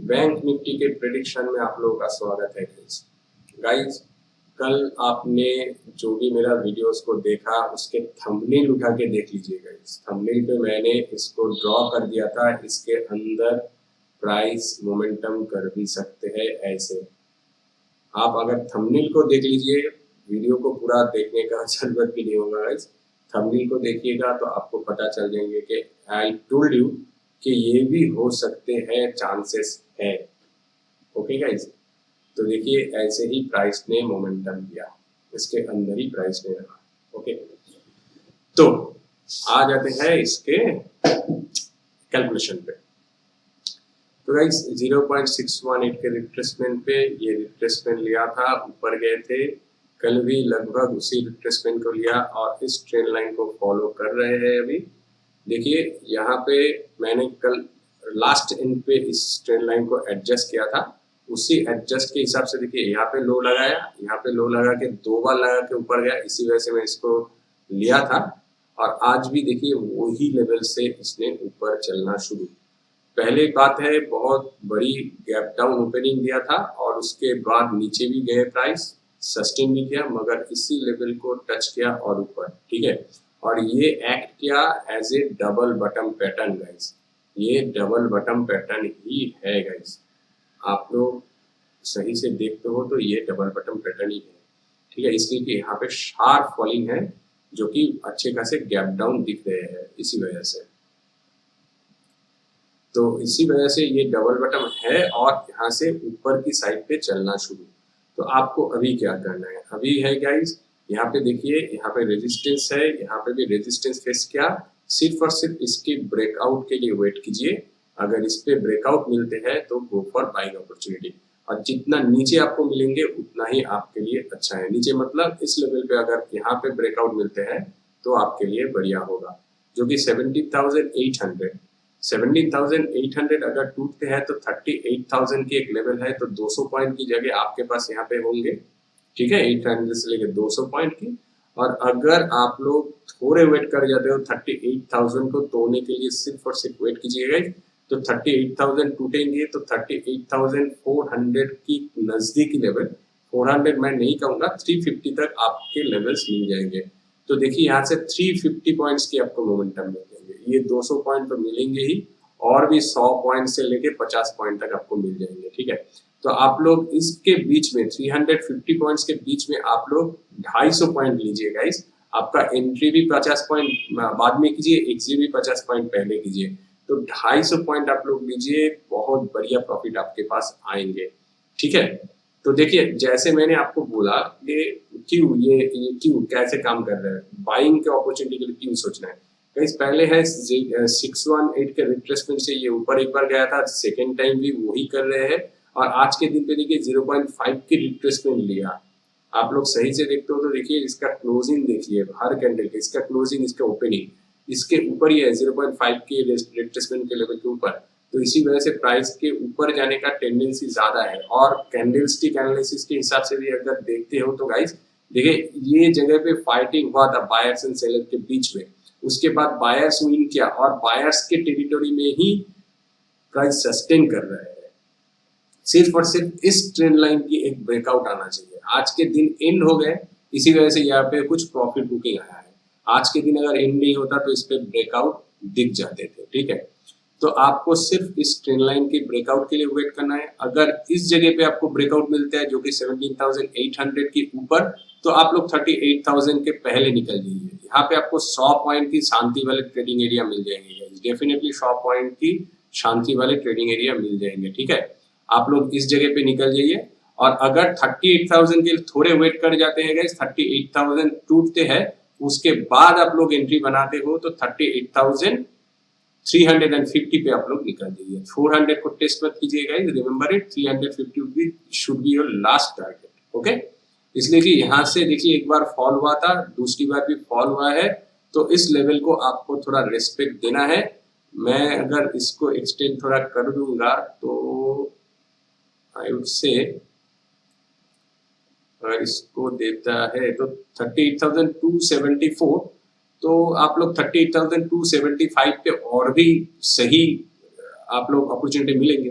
Bank Nifty के prediction में आप लोगों का स्वागत है गाइस। कल आपने जो भी मेरा वीडियोस को देखा उसके थंबनेल उठा के देख लीजिए गाइस। थंबनेल पे मैंने इसको ड्रॉ कर दिया था, इसके अंदर प्राइस मोमेंटम कर भी सकते हैं ऐसे। आप अगर थंबनेल को देख लीजिए, वीडियो को पूरा देखने का जरूरत भी नहीं होगा गाइस। थंबनेल को देखिएगा तो आपको पता चल जाएंगे कि आई टोल्ड यू कि ये भी हो सकते हैं, चांसेस है। ओके गाइस, तो देखिए ऐसे ही प्राइस ने मोमेंटम दिया, इसके अंदर ही प्राइस ने रहा। ओके, तो आ जाते हैं इसके कैलकुलेशन पे। तो गाइस 0.618 के रिट्रेसमेंट पे ये रिट्रेसमेंट लिया था, ऊपर गए थे। कल भी लगभग उसी रिट्रेसमेंट को लिया और इस ट्रेंड लाइन को फॉलो कर रहे हैं अभी। देखिए यहाँ पे मैंने कल लास्ट एंड पे इस ट्रेंड लाइन को एडजस्ट किया था, उसी एडजस्ट के हिसाब से देखिए यहाँ पे लो लगाया, यहाँ पे लो लगा के 2 बार लगा के ऊपर गया, इसी वजह से मैं इसको लिया था। और आज भी देखिए वही लेवल से इसने ऊपर चलना शुरू। पहले बात है, बहुत बड़ी गैप डाउन ओपनिंग दिया था और उसके बाद नीचे भी गए, प्राइस सस्टेन भी किया, मगर इसी लेवल को टच किया और ऊपर। ठीक है, और ये एक्ट किया as a double button pattern guys. ये डबल बटन पैटर्न ही है गाइस, आप लोग सही से देखते हो तो ये डबल बटन पैटर्न ही है। ठीक है, इसलिए कि यहाँ पे शार्प फॉलिंग है जो कि अच्छे खासे गैप डाउन दिख रहे हैं इसी वजह से। तो इसी वजह से ये डबल बटन है और यहाँ से ऊपर की साइड पे चलना शुरू। तो आपको अभी क्या करना है, अभी है गाइस, यहाँ पे देखिए, यहाँ पे रेजिस्टेंस है, यहाँ पे भी रेजिस्टेंस फेस किया, सिर्फ और सिर्फ इसके ब्रेकआउट के लिए वेट कीजिए। अगर इस पे ब्रेकआउट मिलते हैं तो गो फॉर बाइंग अपॉर्चुनिटी, और जितना नीचे आपको मिलेंगे उतना ही आपके लिए अच्छा है। नीचे मतलब इस लेवल पे अगर यहाँ पे ब्रेकआउट मिलते हैं तो आपके लिए बढ़िया होगा, जो कि 17,800 अगर टूटते हैं तो 38,000 की एक लेवल है, तो 200 पॉइंट की जगह आपके पास यहाँ पे होंगे। ठीक है, 800 से लेकर 200 पॉइंट की। और अगर आप लोग थोड़े वेट कर जाते हो 38,000 को तोड़ने के लिए, सिर्फ और सिर्फ वेट कीजिएगा, तो 38,000 टूटेंगे तो 38,400 की नजदीकी लेवल, 400 मैं नहीं कहूंगा, 350 तक आपके लेवल्स मिल जाएंगे। तो देखिए यहाँ से 350 पॉइंट्स की आपको मोमेंटम मिलेंगे, ये 200 पॉइंट तो मिलेंगे ही, और भी 100 पॉइंट से लेके 50 पॉइंट तक आपको मिल जाएंगे। ठीक है, तो आप लोग इसके बीच में 350 पॉइंट्स के बीच में आप लोग 250 पॉइंट लीजिए गाइस। आपका एंट्री भी 50 पॉइंट बाद में कीजिए, एग्जिट भी 50 पॉइंट पहले कीजिए, तो 250 पॉइंट आप लोग लीजिए, बहुत बढ़िया प्रॉफिट आपके पास आएंगे। ठीक है, तो देखिए जैसे मैंने आपको बोला कि क्यों ये क्यों कैसे काम कर रहा है, बाइंग के अपॉर्चुनिटी के लिए क्यों सोचना है गाइस। पहले है 618 के रिट्रेसमेंट से ये ऊपर एक बार गया था, सेकेंड टाइम भी वही कर रहे हैं, और आज के दिन पे देखिए 0.5 की रिट्रेसमेंट लिया। आप लोग सही से देखते हो तो देखिए इसका क्लोजिंग देखिए, हर कैंडल के इसका क्लोजिंग, इसका ओपनिंग इसके ऊपर ही है, 0.5 के रिट्रेसमेंट के लेवल के ऊपर। तो इसी वजह से प्राइस के ऊपर जाने का टेंडेंसी ज्यादा है। और कैंडलस्टिक एनालिसिस के हिसाब से भी अगर देखते हो तो गाइस देखिए ये जगह पे फाइटिंग हुआ था बायर्स एंड सेलर के बीच में, उसके बाद बायर्स विन किया और बायर्स के टेरिटरी में ही प्राइस सस्टेन कर रहा है। सिर्फ और सिर्फ इस ट्रेंड लाइन की एक ब्रेकआउट आना चाहिए। आज के दिन एंड हो गए, इसी वजह से यहाँ पे कुछ प्रॉफिट बुकिंग आया है। आज के दिन अगर एंड नहीं होता तो इस पे ब्रेकआउट दिख जाते थे। ठीक है, तो आपको सिर्फ इस ट्रेंड लाइन के ब्रेकआउट के लिए वेट करना है। अगर इस जगह पे आपको ब्रेकआउट मिलता है जो कि 17,800 के ऊपर, तो आप लोग 38,000 के पहले निकल जाइए। यहाँ पे आपको 100 पॉइंट की शांति वाले ट्रेडिंग एरिया मिल जाएंगे, डेफिनेटली 100 पॉइंट की शांति वाले ट्रेडिंग एरिया मिल जाएंगे। ठीक है, आप लोग इस जगह पे निकल जाइए। और अगर 38,000 के थोड़े वेट कर जाते हैं गाइस, 38,000 टूटते हैं, उसके बाद आप लोग एंट्री बनाते हो तो 38,350 पे आप लोग निकल जाइए। 400 को टेस्ट मत कीजिएगा, remember it, 350 should be your last target. Okay, इसलिए कि यहाँ से देखिए एक बार फॉल हुआ था, दूसरी बार भी फॉल हुआ है, तो इस लेवल को आपको थोड़ा रेस्पेक्ट देना है। मैं अगर इसको एक्सटेंड थोड़ा कर दूंगा तो आई वुड से, अगर इसको देता है तो 38,274, तो आप लोग 38,275 पे और भी सही आप लोग अपॉर्चुनिटी मिलेंगे।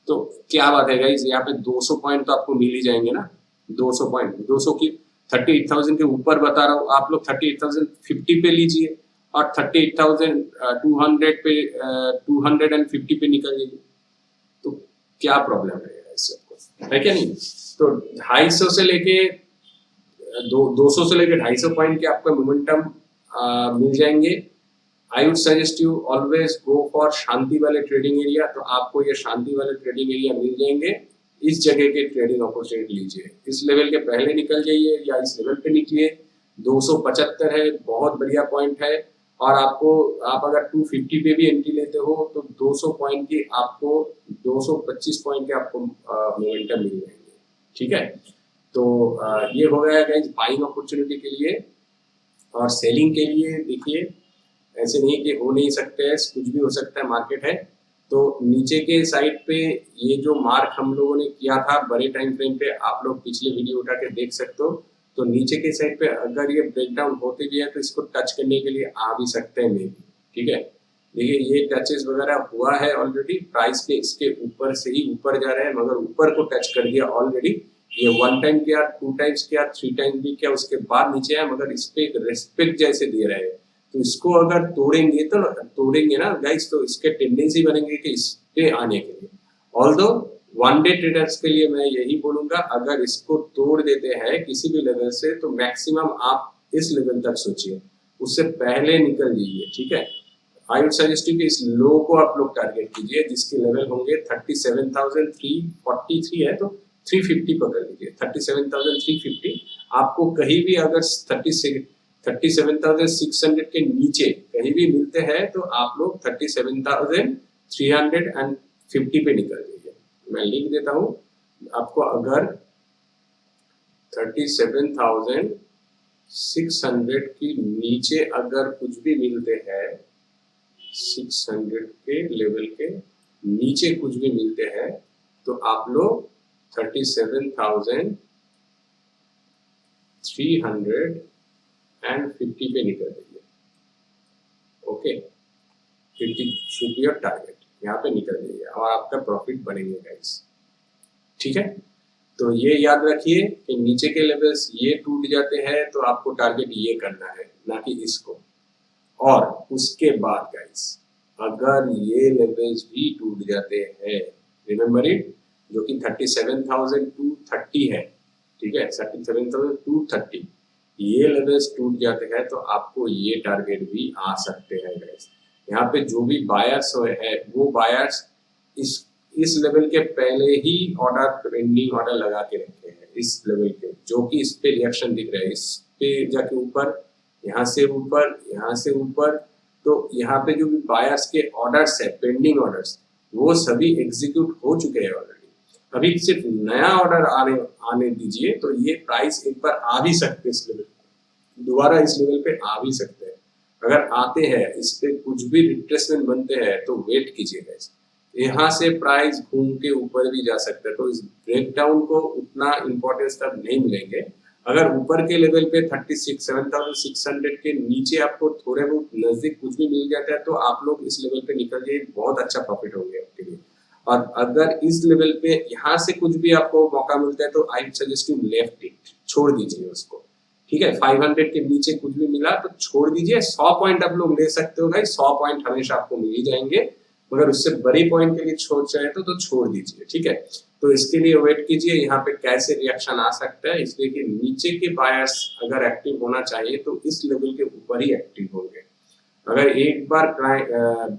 तो क्या बात है गाइस, यहाँ पे 200 पॉइंट तो आपको मिल ही जाएंगे ना। 200 पॉइंट, 200 की 38,000 के ऊपर बता रहा हूँ, आप लोग 38,050 पे लीजिए और 38,200 पे 250 पे निकल जाइए, तो क्या प्रॉब्लम है इस सबको, है क्या नहीं। तो 250 से लेके 200 से लेके 250 पॉइंट के आपका मोमेंटम मिल जाएंगे। I would suggest you always go for शांति वाले ट्रेडिंग एरिया, तो आपको ये शांति वाले ट्रेडिंग एरिया मिल जाएंगे। इस जगह के ट्रेडिंग अपॉर्चुनिटी लीजिए, इस लेवल के पहले निकल जाइए या इस लेवल पे निकलिए। 275 है, बहुत बढ़िया पॉइंट है। और आपको, आप अगर 250 पे भी एंट्री लेते हो तो 200 पॉइंट की आपको 225 पॉइंट के आपको मोमेंटम मिल जाएंगे, ठीक है। तो ये हो गया गाइस बाइंग अपॉर्चुनिटी के लिए। और सेलिंग के लिए देखिए, ऐसे नहीं कि हो नहीं सकते है, कुछ भी हो सकता है, मार्केट है। तो नीचे के साइड पे ये जो मार्क हम लोगों ने किया था बड़े टाइम फ्रेम पे, आप लोग पिछले वीडियो उठा के देख सकते हो। तो नीचे के साइड पे अगर ये ब्रेकडाउन होते भी है तो इसको टच करने के लिए आ भी सकते हैं मे बी, ठीक है। देखिए ये टचेस वगैरह हुआ है ऑलरेडी, प्राइस पे इसके ऊपर से ही ऊपर जा रहे हैं, मगर ऊपर को टच कर दिया ऑलरेडी। ये 1 टाइम किया, 2 टाइम्स किया, 3 टाइम्स भी किया, उसके बाद नीचे आया, मगर इस पे एक रेस्पेक्ट जैसे दे रहे हैं। तो इसको अगर तोड़ेंगे ना गाइस, तो इसके टेंडेंसी बनेंगे कि इस पे आने के लिए। ऑल्दो 1 डे ट्रेडर्स के लिए मैं यही बोलूंगा, अगर इसको तोड़ देते हैं किसी भी लेवल से तो मैक्सिमम आप इस लेवल तक सोचिए, उससे पहले निकल जाइए, ठीक है। आई वुड सजेस्ट यू कि इस लो को आप लोग टारगेट कीजिए, जिसके लेवल होंगे 37,343 है, तो 350 पकड़ लीजिए। 37,350 आपको कहीं भी अगर 37,600 के नीचे कहीं भी मिलते हैं तो आप लोग 37,350 पे निकल जाइए। मैं लिख देता हूँ आपको, अगर 37,600 के नीचे अगर कुछ भी मिलते हैं, 600 के लेवल के नीचे कुछ भी मिलते हैं, तो आप लोग 37,350 पे निकल जाइए। Okay, 50 should be your target, यहाँ पे निकल जाइए और आपका प्रॉफिट बढ़ेंगे गाइस, ठीक है। तो ये याद रखिए कि नीचे के लेवल्स ये टूट जाते हैं तो आपको टारगेट ये करना है, ना कि इसको। और उसके बाद गाइस अगर ये लेवल्स भी टूट जाते हैं, रिमेम्बर इट, जो कि 37,230 है, ठीक है, 37,230, ये लेवल्स टूट जाते हैं तो आपको ये टारगेट भी आ सकते हैं गाइस। यहाँ पे जो भी बायर्स है वो बायर्स इस लेवल के पहले ही ऑर्डर, पेंडिंग ऑर्डर लगा के रखे हैं इस लेवल के, जो कि इस पे रिएक्शन दिख रहा है, इस पे जाके ऊपर, यहाँ से ऊपर, यहाँ से ऊपर। तो यहाँ पे जो भी बायर्स के ऑर्डर्स है, पेंडिंग ऑर्डर्स, वो सभी एग्जीक्यूट हो चुके हैं ऑलरेडी। अभी सिर्फ नया ऑर्डर आने दीजिए, तो ये प्राइस एक बार आ भी सकते हैं इस लेवल, दोबारा इस लेवल पे आ भी सकते हैं। अगर आते हैं, इस पे कुछ भी रिट्रेसमेंट बनते हैं तो वेट कीजिएगा, यहाँ से प्राइस घूम के ऊपर भी जा सकता है। तो इस ब्रेकडाउन को उतना इंपॉर्टेंस तब नहीं मिलेंगे। अगर ऊपर के लेवल पे 7,600 के नीचे आपको थोड़े बहुत नजदीक कुछ भी मिल जाता है तो आप लोग इस लेवल पे निकल जाइए, बहुत अच्छा प्रॉफिट होंगे आपके लिए। और अगर इस लेवल पे यहाँ से कुछ भी आपको मौका मिलता है तो I suggest you left it, छोड़ दीजिए उसको, ठीक है। 500 के नीचे कुछ भी मिला तो छोड़ दीजिए। 100 पॉइंट आप लोग ले सकते हो भाई, 100 पॉइंट हमेशा आपको मिल ही जाएंगे, मगर उससे बड़ी पॉइंट के लिए छोड़ चाहे तो छोड़ दीजिए, ठीक है। तो इसके लिए वेट कीजिए, यहाँ पे कैसे रिएक्शन आ सकता है, इसलिए कि नीचे के बायर्स अगर एक्टिव होना चाहिए तो इस लेवल के ऊपर ही एक्टिव होंगे। अगर एक बार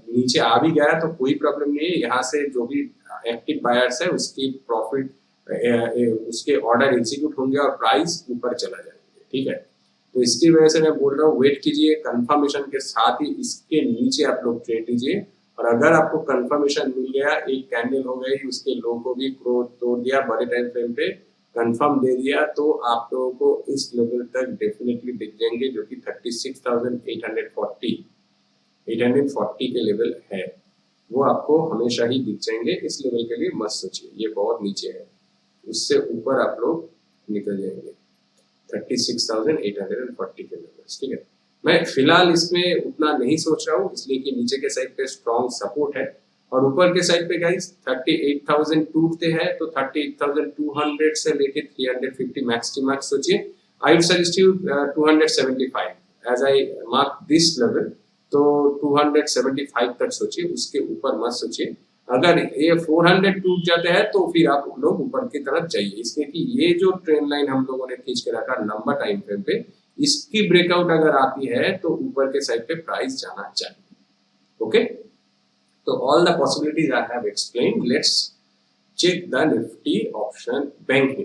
नीचे आ भी गया तो कोई प्रॉब्लम नहीं है, यहाँ से जो भी एक्टिव बायर्स है उसकी प्रॉफिट, उसके ऑर्डर एग्जीक्यूट होंगे और प्राइस ऊपर चला जाएंगे, ठीक है। तो इसकी वजह से मैं बोल रहा हूँ वेट कीजिए, कंफर्मेशन के साथ ही इसके नीचे आप लोग ट्रेड लीजिए। और अगर आपको कंफर्मेशन मिल गया, एक कैंडल हो गई, उसके लो को भी तोड़ दिया, बड़े टाइम फ्रेम पे कंफर्म दे दिया, तो आप लोगों को इस लेवल तक डेफिनेटली दिख जाएंगे, जो कि 36,840 के लेवल है, वो आपको हमेशा ही दिख जाएंगे। इस लेवल के लिए मत सोचिए, ये बहुत नीचे है, उससे ऊपर आप लोग निकल जाएंगे 36,840 के लेवल, ठीक है। मैं फिलहाल इसमें उतना नहीं सोच रहा हूँ, इसलिए कि नीचे के साइड पे स्ट्रॉन्ग सपोर्ट है और ऊपर के साइड पे गाइस 38,000 टूटते हैं तो 38,200 से लेके 350 मैक्स टू मैक्स सोचिए। I would suggest you 275 as I mark this level, तो 275 तक सोचिए, उसके ऊपर मत सोचिए। अगर ये 400 टूट जाते हैं तो फिर आप लोग ऊपर की तरफ जाइए, इसलिए कि ये जो ट्रेंड लाइन हम लोगों ने खींच के रखा लंबा टाइम फ्रेम पे, इसकी ब्रेकआउट अगर आती है तो ऊपर के साइड पे प्राइस जाना चाहिए। ओके, तो all the possibilities I have explained. Let's check the Nifty option, bank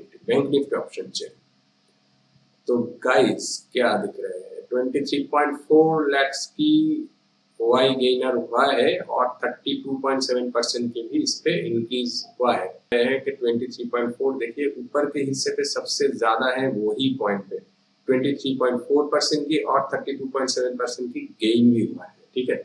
Nifty option check. तो गाइस क्या दिख रहे हैं, 23.4 लाख की वाई गेनर हुआ है और 32.7% के भी इस पे इंक्रीज हुआ है कि 23.4 देखिए ऊपर के हिस्से पे सबसे ज्यादा है वही पॉइंट पे 23.4% की और 32.7% की गेन भी हुआ है। ठीक है,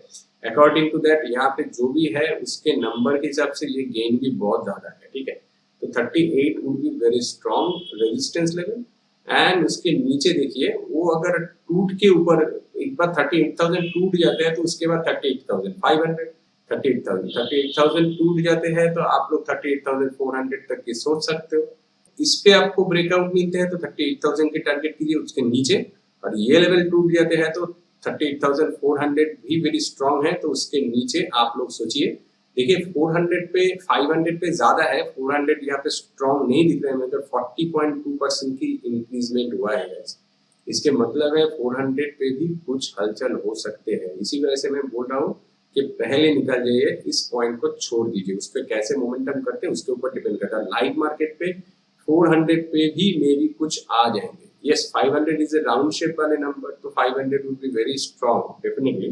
अकॉर्डिंग टू दैट यहाँ पे जो भी है उसके नंबर के हिसाब से ये गेन भी बहुत ज्यादा है। ठीक है, तो 38 would be very strong resistance level and उसके नीचे देखिए वो अगर टूट के ऊपर एक बार 38,000 टूट जाते हैं तो उसके बाद 38,000 टूट जाते हैं तो आप लोग 38,400 तक की सोच सकते हो। इस पे आपको ब्रेकआउट मिलते हैं तो 38,000 के टारगेट कीजिए उसके नीचे, और ये लेवल टूट जाते हैं तो 38,400 भी वेरी स्ट्रॉन्ग है तो उसके नीचे आप लोग सोचिए। देखिए 400 पे 500 पे ज्यादा है, 400 यहाँ पे स्ट्रॉन्ग नहीं दिख रहे हैं, मगर 40.2% की इंक्रीजमेंट हुआ है गाइस। इसके मतलब है 400 पे भी कुछ हलचल हो सकते हैं। इसी वजह से मैं बोल रहा हूँ कि पहले निकल जाइए, इस पॉइंट को छोड़ दीजिए। उस पर कैसे मोमेंटम करते हैं उसके ऊपर डिपेंड करता है। लाइव मार्केट पे 400 पे भी मे बी कुछ आ जाएंगे। Yes, 500 is A round shape वाले नंबर, तो 500 would be very strong definitely.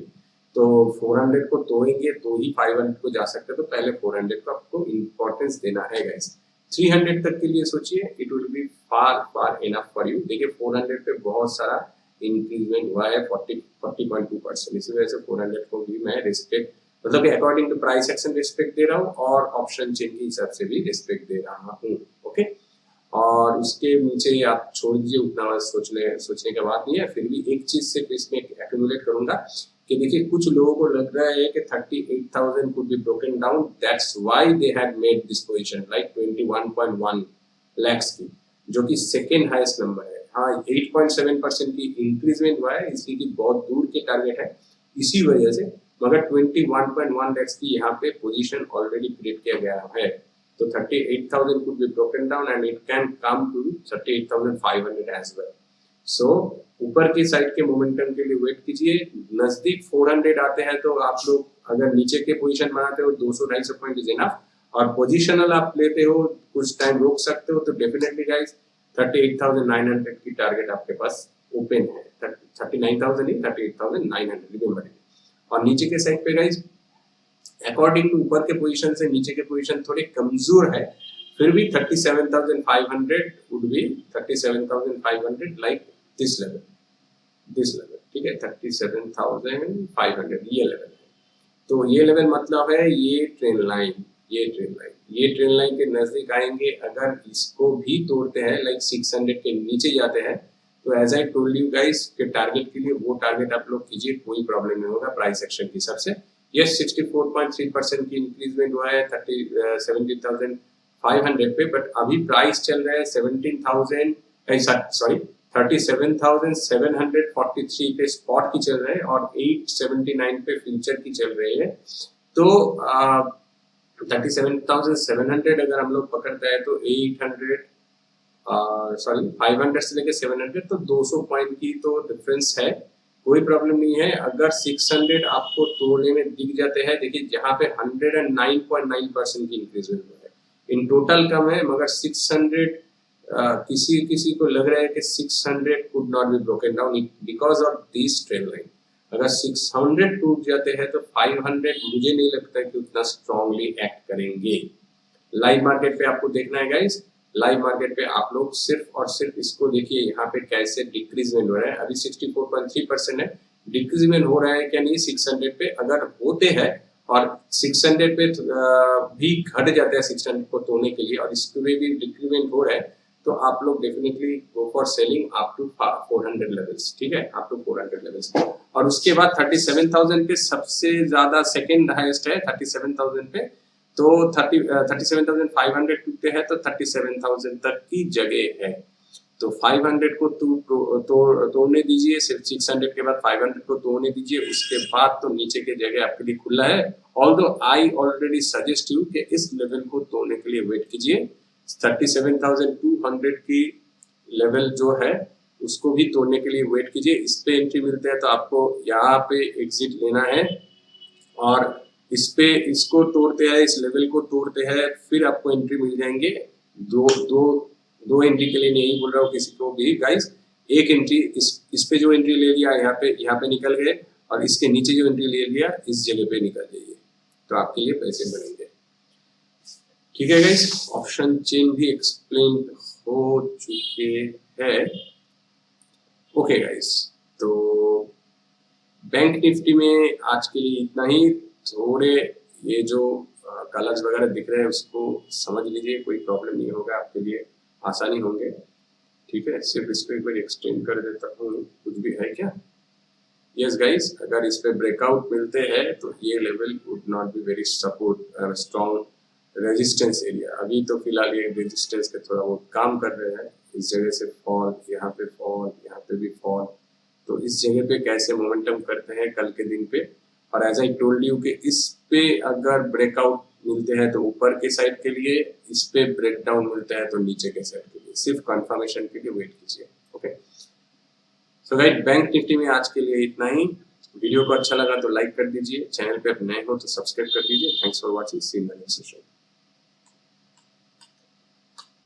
तो 400 को तोड़ेंगे तो ही 500 को जा सकते हैं, तो पहले 400 को आपको इंपॉर्टेंस देना है गाइस। 300 तक के लिए सोचिए, it will be far enough for you. देखिए 400 पे बहुत सारा इंक्रीजमेंट हुआ है 40.2%, इसी वजह से 400 को भी मैं रिस्पेक्ट, मतलब कि according to price action respect दे रहा हूँ और ऑप्शन चेन के हिसाब से भी रिस्पेक्ट दे रहा हूँ। ओके, और उसके नीचे आप छोड़ दीजिए, उतना सोचने का बात नहीं है। फिर भी एक चीज सिर्फ इसमें एक्यूमुलेट करूंगा कि देखिए कुछ लोगों को लग रहा है कि 38,000 could be broken down, that's why they had made this position like 21.1 lakhs की, जो कि सेकेंड हाईएस्ट नंबर है। हाँ, 8.7% की इंक्रीजमेंट हुआ है, इसलिए कि बहुत दूर के टारगेट है इसी वजह से, मगर 21.1 lakhs की यहाँ पे पोजीशन ऑलरेडी क्रिएट किया गया है। तो 38,000 could be broken down and it can come to 38,500 as well. So ऊपर की साइड के मोमेंटम के लिए वेट कीजिए। नजदीक 400 आते हैं तो आप लोग अगर नीचे के पोजीशन बनाते हो 200-250 पॉइंट इज इनफ, और पोजीशनल आप लेते हो कुछ टाइम रोक सकते हो, तो डेफिनेटली गाइस 38,900 की टारगेट आपके पास ओपन है। 39,000 नहीं, 38,900 रिमेंबर। और नीचे के साइड पे गाइस अकॉर्डिंग टू ऊपर के पोजीशन से नीचे के पोजीशन थोड़े कमजोर है, फिर भी 37,500 would be 37,500 like this level, ठीक है, 37,500 ये लेवल है। तो ये लेवल मतलब है ये ट्रेन लाइन के नजदीक आएंगे। अगर इसको भी तोड़ते हैं लाइक 600 के नीचे जाते हैं तो as I told you guys के टारगेट के लिए वो टारगेट आप लोग कीजिए, कोई प्रॉब्लम नहीं होगा प्राइस एक्शन के हिसाब से। यस, 64.3% की इंक्रीजमेंट हुआ है 17,500 पे, बट अभी प्राइस चल रहा है 37,743 पे स्पॉट की चल रहे हैं और 879 पे फ्यूचर की चल रही है। तो 37,700 अगर हम लोग पकड़ते हैं तो 500 से लेके 700 तो 200 पॉइंट की तो डिफरेंस है, कोई प्रॉब्लम नहीं है। अगर 600 आपको तोड़ने में दिख जाते हैं, देखिए जहाँ पे 109.9% की इंक्रीजमेंट हुआ है, इन टोटल कम है, मगर 600 किसी को लग रहा है कि 600 could not be broken down because of this trend line। अगर 600 टूट जाते हैं तो 500 मुझे नहीं लगता कि उतना स्ट्रांगली एक्ट करेंगे। लाइव मार्केट पे आपको देखना है गाइस, लाइव मार्केट पे आप लोग सिर्फ और सिर्फ इसको देखिए यहाँ पे कैसे डिक्रीजमेंट हो रहा है। अभी 64.3% है, डिक्रीजमेंट हो रहा है क्या नहीं 600 पे, अगर होते हैं और 600 पे भी घट जाते हैं 600 को तोड़ने के लिए और इसके भी डिक्रीजमेंट हो रहा है, तो आप लोग definitely go for selling up to 400 levels, ठीक है, अप टू 400 लेवल्स। और उसके बाद 37,000 पे सबसे ज्यादा सेकंड हाईएस्ट है 37,000 पे, तो 37,500 टूटते हैं तो 37,000 तक की जगह है। तो 500 को तोड़ने दीजिए, सिर्फ 600 के बाद 500 को तोड़ने दीजिए, उसके बाद तो नीचे के जगह आपके लिए खुला है। Although I already suggest you कि इस लेवल को तोड़ने के लिए वेट कीजिए। 37,200 की लेवल जो है उसको भी तोड़ने के लिए वेट कीजिए। इस पे एंट्री मिलते हैं तो आपको यहाँ पे एग्जिट लेना है, और इस पे इसको तोड़ते हैं, इस लेवल को तोड़ते हैं, फिर आपको एंट्री मिल जाएंगे। दो एंट्री के लिए नहीं बोल रहा हूँ किसी को भी गाइस, एक एंट्री इस पे जो एंट्री ले लिया यहाँ पे निकल गए, और इसके नीचे जो एंट्री ले लिया इस जगह पे निकल जाइए, तो आपके लिए पैसे बढ़ेंगे। ठीक है गाइस, ऑप्शन चेन भी एक्सप्लेन हो चुके हैं। ओके गाइस, तो बैंक निफ्टी में आज के लिए इतना ही। थोड़े ये जो कलर्स वगैरह दिख रहे हैं उसको समझ लीजिए, कोई प्रॉब्लम नहीं होगा, आपके लिए आसानी होंगे। ठीक है, सिर्फ इस पे एक बार एक्सटेंड कर देता हूँ, कुछ भी है क्या? यस गाइस, अगर इस पे ब्रेकआउट मिलते हैं तो ये level would not be very support strong resistance area. अभी तो फिलहाल ये रेजिस्टेंस पे थोड़ा बहुत काम कर रहे हैं, इस जगह से फॉल, यहाँ पे फॉल, यहाँ पे भी फॉल, तो इस जगह पे कैसे मोमेंटम करते हैं कल के दिन पे। और एज आई टोल्ड यू कि इस पे अगर ब्रेकआउट मिलते हैं तो ऊपर के साइड के लिए, इस पे ब्रेकडाउन मिलता है तो नीचे के साइड के लिए, सिर्फ कंफर्मेशन के लिए वेट कीजिए। Okay, so guys, bank Nifty में आज के लिए इतना ही। वीडियो को अच्छा लगा तो लाइक कर दीजिए, चैनल पे आप नए हो तो सब्सक्राइब कर दीजिए। Thanks for watching, see you in the next session.